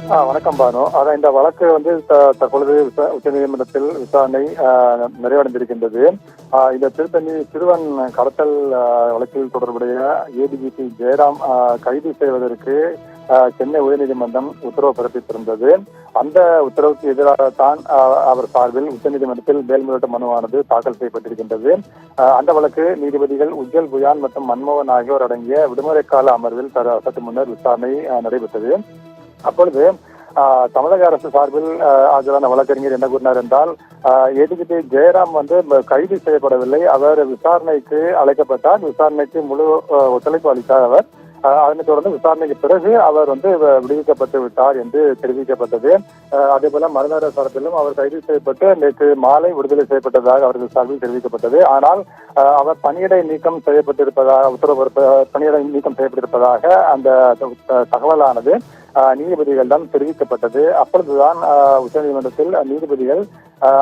வணக்கம் பானு. அதான் இந்த வழக்கு வந்து தற்பொழுது உச்சநீதிமன்றத்தில் விசாரணை நிறைவடைந்திருக்கின்றது. இந்த திருத்தணி சிறுவன் கடத்தல் வழக்கில் தொடர்புடைய ஏடிஜிபி ஜெயராம் கைது செய்வதற்கு சென்னை உயர்நீதிமன்றம் உத்தரவு பிறப்பித்திருந்தது. அந்த உத்தரவுக்கு எதிராகத்தான் அவர் சார்பில் உச்சநீதிமன்றத்தில் மேல்முறையீட்டு மனுவானது தாக்கல் செய்யப்பட்டிருக்கின்றது. அந்த வழக்கு நீதிபதிகள் உஜ்ஜல் புயான் மற்றும் மன்மோகன் ஆகியோர் அடங்கிய விடுமுறை கால அமர்வில் சற்று முன்னர் விசாரணை நடைபெற்றது. அப்பொழுது தமிழக அரசு சார்பில் ஆஜரான வழக்கறிஞர் என்ன கூறினார் என்றால், ஏடிஜிபி ஜெயராம் வந்து கைது செய்யப்படவில்லை, அவர் விசாரணைக்கு அழைக்கப்பட்டார், விசாரணைக்கு முழு ஒத்துழைப்பு அளித்தார் அவர். அதனைத் தொடர்ந்து விசாரணைக்கு பிறகு அவர் வந்து விடுவிக்கப்பட்டு விட்டார் என்று தெரிவிக்கப்பட்டது. அதே போல மறுநேர சார்பிலும் அவர் கைது செய்யப்பட்டு நேற்று மாலை விடுதலை செய்யப்பட்டதாக அவர்கள் சார்பில் தெரிவிக்கப்பட்டது. ஆனால் அவர் பணியிடை நீக்கம் செய்யப்பட்டிருப்பதாக பணியிடை நீக்கம் செய்யப்பட்டிருப்பதாக அந்த தகவலானது நீதிபதிகளிடம் தெரிவிக்கப்பட்டது. அப்பொழுதுதான் உச்சநீதிமன்றத்தில் நீதிபதிகள்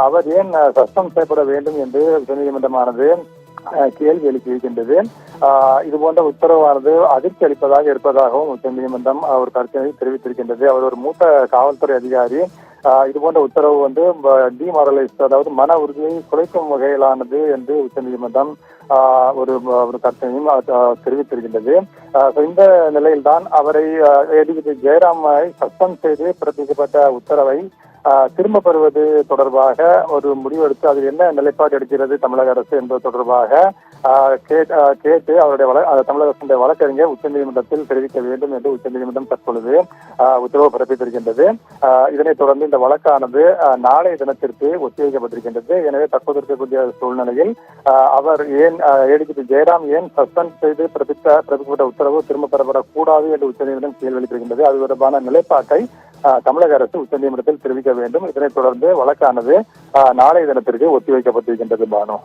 அவர் ஏன் சஸ்பெண்ட் செய்யப்பட வேண்டும் என்று உச்சநீதிமன்றமானது கேள்வி எழுப்பியிருக்கின்றது. இது போன்ற உத்தரவானது அதிர்ச்சி அளிப்பதாக இருப்பதாகவும் உச்சநீதிமன்றம் ஒரு கருத்தினை தெரிவித்திருக்கின்றது. அவர் ஒரு மூத்த காவல்துறை அதிகாரி. இது போன்ற உத்தரவு வந்து டிமாரலைஸ், அதாவது மன உறுதியை குறைக்கும் வகையிலானது என்று உச்சநீதிமன்றம் ஒரு கருத்தையும் தெரிவித்திருக்கின்றது. இந்த நிலையில்தான் அவரை ஏடிஜிபி ஜெயராமை சஸ்பெண்ட் செய்து பிறப்பிக்கப்பட்ட உத்தரவை திரும்ப பெறுவது தொடர்பாக ஒரு முடிவெடுத்து அதில் என்ன நிலைப்பாடு எடுக்கிறது தமிழக அரசு என்பது தொடர்பாக கேட்டு அவருடைய தமிழக அரசுடைய வழக்கறிஞர் உச்சநீதிமன்றத்தில் தெரிவிக்க வேண்டும் என்று உச்சநீதிமன்றம் தற்பொழுது உத்தரவு பிறப்பித்திருக்கின்றது. இதனைத் தொடர்ந்து இந்த வழக்கானது நாளைய தினத்திற்கு ஒத்திவைக்கப்பட்டிருக்கின்றது. எனவே தற்போது இருக்கக்கூடிய சூழ்நிலையில் அவர் ஏன் ஏடிஜிபி ஜெயராம் ஏன் சஸ்பெண்ட் செய்து பிறப்பிக்கப்பட்ட உத்தரவு திரும்ப பெறப்படக்கூடாது என்று உச்சநீதிமன்றம் கேள்வி எழுப்பியிருக்கின்றது. அது தொடர்பான நிலைப்பாட்டை தமிழக அரசு உச்சநீதிமன்றத்தில் தெரிவிக்க வேண்டும். இதனைத் தொடர்ந்து வழக்கானது நாளைய தினத்திற்கு ஒத்திவைக்கப்பட்டிருக்கின்றது பானு.